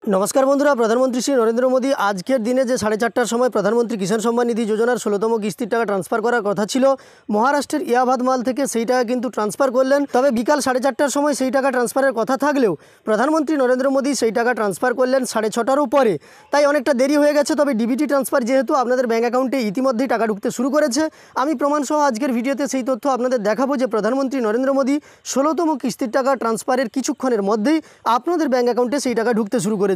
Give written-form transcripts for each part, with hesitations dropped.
नमस्कार बंधुरा प्रधानमंत्री श्री नरेंद्र मोदी आजकेर दिने जे 4:30टार समय प्रधानमंत्री किसान सम्मान निधि योजनार 16तम किस्तिर टाका ट्रांसफार करार कथा छिलो महाराष्ट्रेर याभात माल थेके सेई टाका किन्तु ट्रांसफार करलेन। तबे बिकाल 4:30टार समय सेई टाका ट्रांसफारेर कथा थाकलेও प्रधानमंत्री नरेंद्र मोदी सेई टाका ट्रांसफार करलेन 6:30टाরও परे, ताई अनेकटा देरी हये गेছে। तबे डिबिटी ट्रांसफार जेहेतु आपनादेर बैंक अ্যাকাউন্টে ইতিমধ্যেই টাকা ঢুকতে শুরু করেছে, আমি প্রমাণসহ আজকের ভিডিওতে সেই তথ্য আপনাদের দেখাবো যে প্রধানমন্ত্রী নরেন্দ্র মোদি 16তম কিস্তির টাকা ট্রান্সফারের কিছুক্ষণের মধ্যেই আপনাদের ব্যাঙ্ক অ্যাকাউন্টে সেই টাকা ঢুকতে শুরু করেছে।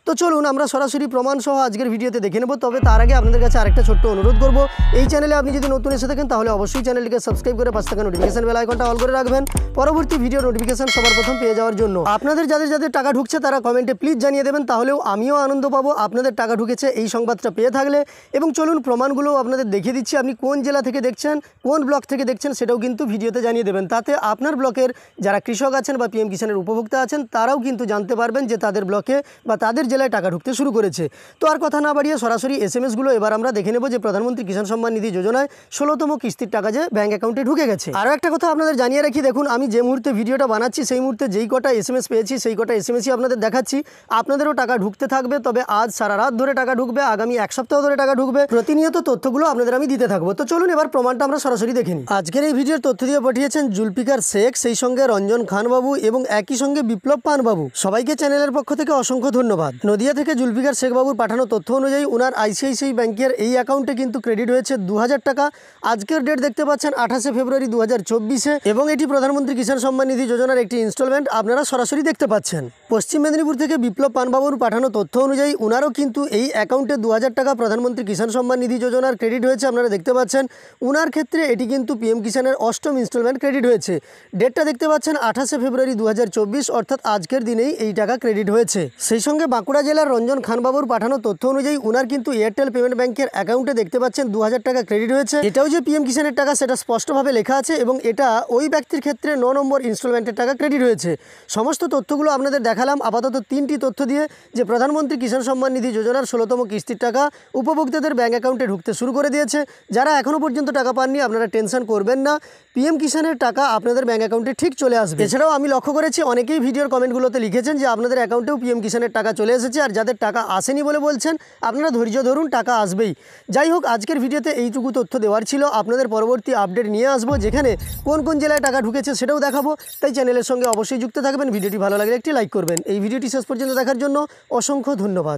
তো চলুন আমরা সরাসরি প্রমাণসহ আজকের ভিডিওতে দেখে নেব। তবে তার আগে আপনাদের কাছে আরেকটা ছোট্ট অনুরোধ করব, এই চ্যানেলে আপনি যদি নতুন এসে থাকেন তাহলে অবশ্যই চ্যানেলটিকে সাবস্ক্রাইব করে পাশে থাকা নোটিফিকেশন বেল আইকনটা অল করে রাখবেন পরবর্তী ভিডিও নোটিফিকেশন সবার প্রথম পেয়ে যাওয়ার জন্য। আপনাদের যাদের যাদের টাকা ঢুকছে তারা কমেন্টে প্লিজ জানিয়ে দেবেন, তাহলেও আমিও আনন্দ পাবো আপনাদের টাকা ঢুকেছে এই সংবাদটা পেয়ে থাকলে। এবং চলুন প্রমাণগুলো আপনাদের দেখিয়ে দিচ্ছি। আপনি কোন জেলা থেকে দেখছেন, কোন ব্লক থেকে দেখছেন সেটাও কিন্তু ভিডিওতে জানিয়ে দেবেন, তাতে আপনার ব্লকের যারা কৃষক আছেন বা পিএম কিষানের উপভোক্তা আছেন তারাও কিন্তু জানতে পারবেন যে তাদের ব্লকে বা তাদের জেলায় টাকা ঢুকতে শুরু করেছে। তো আর কথা না বাড়িয়ে সরাসরি এসএমএসগুলো এবার আমরা দেখে নেব যে প্রধানমন্ত্রী কিষাণ সম্মান নিধি যোজনায় 16তম কিস্তির টাকা যে ব্যাঙ্ক অ্যাকাউন্টে ঢুকে গেছে। আরও একটা কথা আপনাদের জানিয়ে রাখি, দেখুন আমি যে মুহূর্তে ভিডিওটা বানাচ্ছি সেই মুহূর্তে যেই কটা এসএমএস পেয়েছি সেই কটা এসএমএসই আপনাদের দেখাচ্ছি। আপনাদেরও টাকা ঢুকতে থাকবে, তবে আজ সারা রাত ধরে টাকা ঢুকবে, আগামী এক সপ্তাহ ধরে টাকা ঢুকবে, প্রতিনিয়ত তথ্যগুলো আপনাদের আমি দিতে থাকবো। তো চলুন এবার প্রমাণটা আমরা সরাসরি দেখে নিই। আজকের এই ভিডিওর তথ্য দিয়ে পাঠিয়েছেন জুলফিকার শেখ, সেই সঙ্গে রঞ্জন খান বাবু এবং একই সঙ্গে বিপ্লব পান বাবু। সবাইকে চ্যানেলের পক্ষ থেকে অসংখ্য ধন্যবাদ। নদিয়া থেকে জুলফিকার শেখ বাবুর পাঠানো তথ্য অনুযায়ী ওনার আইসিআইসিআই ব্যাংকের এই অ্যাকাউন্টে কিন্তু ক্রেডিট হয়েছে 2000 টাকা। আজকের ডেট দেখতে পাচ্ছেন 28শে ফেব্রুয়ারি 2024-এ, এবং এটি প্রধানমন্ত্রী কিষাণ সম্মান নিধি যোজনার একটি ইনস্টলমেন্ট আপনারা সরাসরি দেখতে পাচ্ছেন। পশ্চিম মেদিনীপুর থেকে বিপ্লব পানবাবুর পাঠানো তথ্য অনুযায়ী ওনারও কিন্তু এই অ্যাকাউন্টে 2000 টাকা প্রধানমন্ত্রী কিষাণ সম্মান নিধি যোজনার ক্রেডিট হয়েছে, আপনারা দেখতে পাচ্ছেন। ওনার ক্ষেত্রে এটি কিন্তু পিএম কিষাণের 8ম ইনস্টলমেন্ট ক্রেডিট হয়েছে। ডেটটা দেখতে পাচ্ছেন 28শে ফেব্রুয়ারি 2024, অর্থাৎ আজকের দিনেই এই টাকা ক্রেডিট হয়েছে। সেই সঙ্গে বাঁকুড়া জেলার রঞ্জন খান বাবুর পাঠানো তথ্য অনুযায়ী ওনার কিন্তু এয়ারটেল পেমেন্ট ব্যাংকের অ্যাকাউন্টে দেখতে পাচ্ছেন 2000 টাকা ক্রেডিট হয়েছে। এটাও যে পিএম কিষাণের টাকা সেটা স্পষ্টভাবে লেখা আছে, এবং এটা ওই ব্যক্তির ক্ষেত্রে 9 নম্বর ইনস্টলমেন্টের টাকা ক্রেডিট হয়েছে। সমস্ত তথ্যগুলো আপনাদের দেখালাম আপাতত 3টি তথ্য দিয়ে যে প্রধানমন্ত্রী কিষাণ সম্মান নিধি যোজনার 16তম কিস্তির টাকা উপভোক্তাদের ব্যাঙ্ক অ্যাকাউন্টে ঢুকতে শুরু করে দিয়েছে। যারা এখনও পর্যন্ত টাকা পাননি আপনারা টেনশন করবেন না, পিএম কিষাণের টাকা আপনাদের ব্যাঙ্ক অ্যাকাউন্টে ঠিক চলে আসবে। এছাড়াও আমি লক্ষ্য করেছি অনেকেই ভিডিওর কমেন্টগুলোতে লিখেছেন যে আপনাদের অ্যাকাউন্টেও পিএম কিষাণের টাকা চলে এসেছে, আর যাদের টাকা আসেনি বলে বলছেন আপনারা ধৈর্য ধরুন, টাকা আসবেই। যাই হোক, আজকের ভিডিওতে এইটুকু তথ্য দেওয়ার ছিল। আপনাদের পরবর্তী আপডেট নিয়ে আসবো, যেখানে কোন কোন জেলায় টাকা ঢুকেছে সেটাও দেখাবো। তাই চ্যানেলের সঙ্গে অবশ্যই যুক্ত থাকবেন। ভিডিওটি ভালো লাগলে একটি লাইক করবেন। এই ভিডিওটি শেষ পর্যন্ত দেখার জন্য অসংখ্য ধন্যবাদ।